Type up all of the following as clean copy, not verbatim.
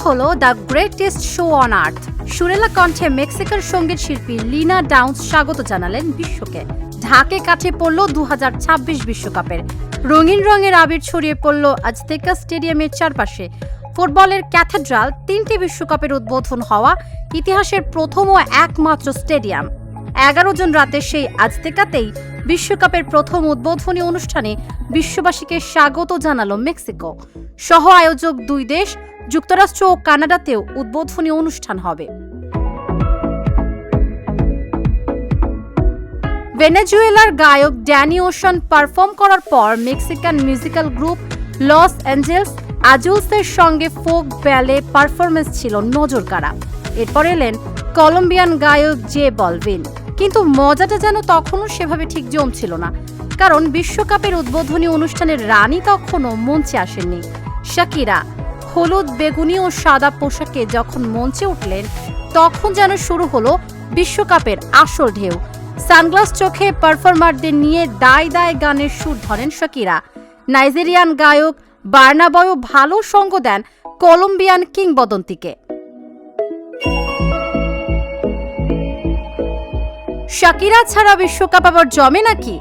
হলো the greatest show on earth. সুরেলা কণ্ঠে মেক্সিকান সঙ্গীত শিল্পী লিনা ডাউন্স স্বাগত জানালেন বিশ্বকে। ঢাকে কাঠে পড়ল 2026 বিশ্বকাপের রঙিন রঙের আবির ছড়িয়ে পড়ল আজতেকা স্টেডিয়ামের চারপাশে। ফুটবলের ক্যাথেড্রাল, 3টি বিশ্বকাপের উদ্বোধন হওয়া ইতিহাসের প্রথম ও একমাত্র স্টেডিয়াম। 11 জন রাতে সেই আজতেকাতেই বিশ্বকাপের প্রথম উদ্বোধনী অনুষ্ঠানে বিশ্ববাসীকে স্বাগত জানালো মেক্সিকো। সহ আয়োজক 2 দেশ যুক্তরাষ্ট্র ও কানাডাতেও উদ্বোধনী অনুষ্ঠান হবে। ভেনেজুয়েলার গায়ক ড্যানি ওশান পারফর্ম করার পর Mexican musical group Los Angeles আজুলসের সঙ্গে ফোক ব্যালে পারফরমেন্স ছিল নজরকাড়া। এরপর এলেন কলম্বিয়ান গায়ক জে বলভিন। কিন্তু মজাটা যেন তখনও সেভাবে ঠিক জমছিল না, কারণ বিশ্বকাপের উদ্বোধনী অনুষ্ঠানের রানী তখনও মঞ্চে আসেননি। শাকিরা হলুদ, বেগুনি ও সাদা পোশাকে যখন মঞ্চে উঠলেন, তখন যেন শুরু হলো বিশ্বকাপের আসল ঢেউ। সানগ্লাস চোখে পারফর্মারদের নিয়ে দায় দায় গানের সুর ধরেন শাকিরা। নাইজেরিয়ান গায়ক বার্নাবয়ও ভালো সঙ্গ দেন কলম্বিয়ান কিংবদন্তিকে। শাকিরা ছাড়া বিশ্বকাপ আবার জমে নাকি?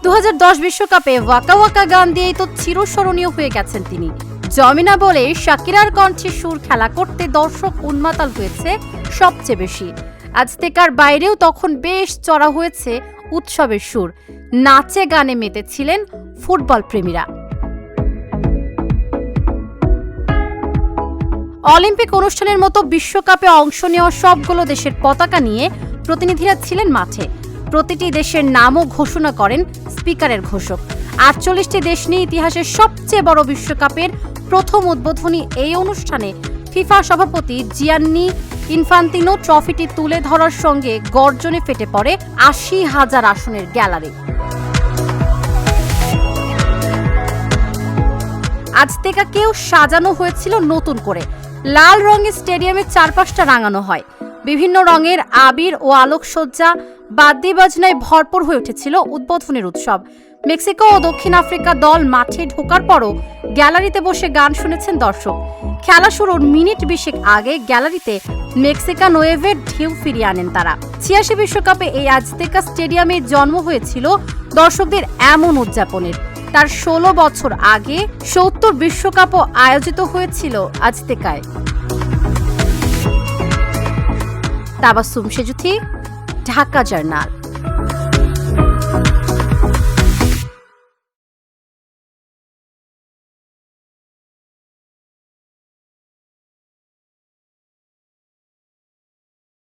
2010 বিশ্বকাপে ওয়াকা ওয়াকা গান দিয়েই তো চিরস্মরণীয় হয়ে গেছেন তিনি। জমে না বলে শাকিরার কণ্ঠে সুর খেলা করতে দর্শক উন্মাতাল হয়েছে সবচেয়ে বেশি। আজতেকার বাইরেও তখন বেশ চড়া হয়েছে উৎসবের সুর। নাচে গানে মেতেছিলেন ফুটবল প্রেমীরা। অলিম্পিক অনুষ্ঠানের মতো বিশ্বকাপে অংশ নেওয়া সবগুলো দেশের পতাকা নিয়ে প্রতিনিধিরা ছিলেন মাঠে। প্রতিটি দেশের নামও ঘোষণা করেন স্পিকারের ঘোষক। 48টি দেশ নিয়ে ইতিহাসের সবচেয়ে বড় বিশ্বকাপের প্রথম উদ্বোধনী এই অনুষ্ঠানে ফিফা সভাপতি জিয়ান্নি ইনফান্তিনো ট্রফিটি তুলে ধরার সঙ্গে গর্জনে ফেটে পড়ে 80,000 আসনের গ্যালারি। আজতেকাকেও সাজানো হয়েছিল নতুন করে। লাল রঙের স্টেডিয়ামের চারপাশটা রাঙানো হয়। বিভিন্ন রঙের আবির ও আলোকসজ্জা, বাদ্যি বাজনায় ভরপুর হয়ে উঠেছিল উদ্বোধনের উৎসব। মেক্সিকো ও দক্ষিণ আফ্রিকা দল মাঠে ঢোকার পরও গ্যালারিতে বসে গান শুনেছেন দর্শক। খেলা শুরুর মিনিট 20 আগে গ্যালারিতে মেক্সিকান ওয়েভের ঢেউ ফিরিয়ে আনেন তারা। 86 বিশ্বকাপে এই আজতেকা স্টেডিয়ামে জন্ম হয়েছিল দর্শকদের এমন উদযাপনের। তার 16 বছর আগে 70 বিশ্বকাপও আয়োজিত হয়েছিল আজতেকায়। তাবাসসুম সেজুথি, ঢাকা জার্নাল।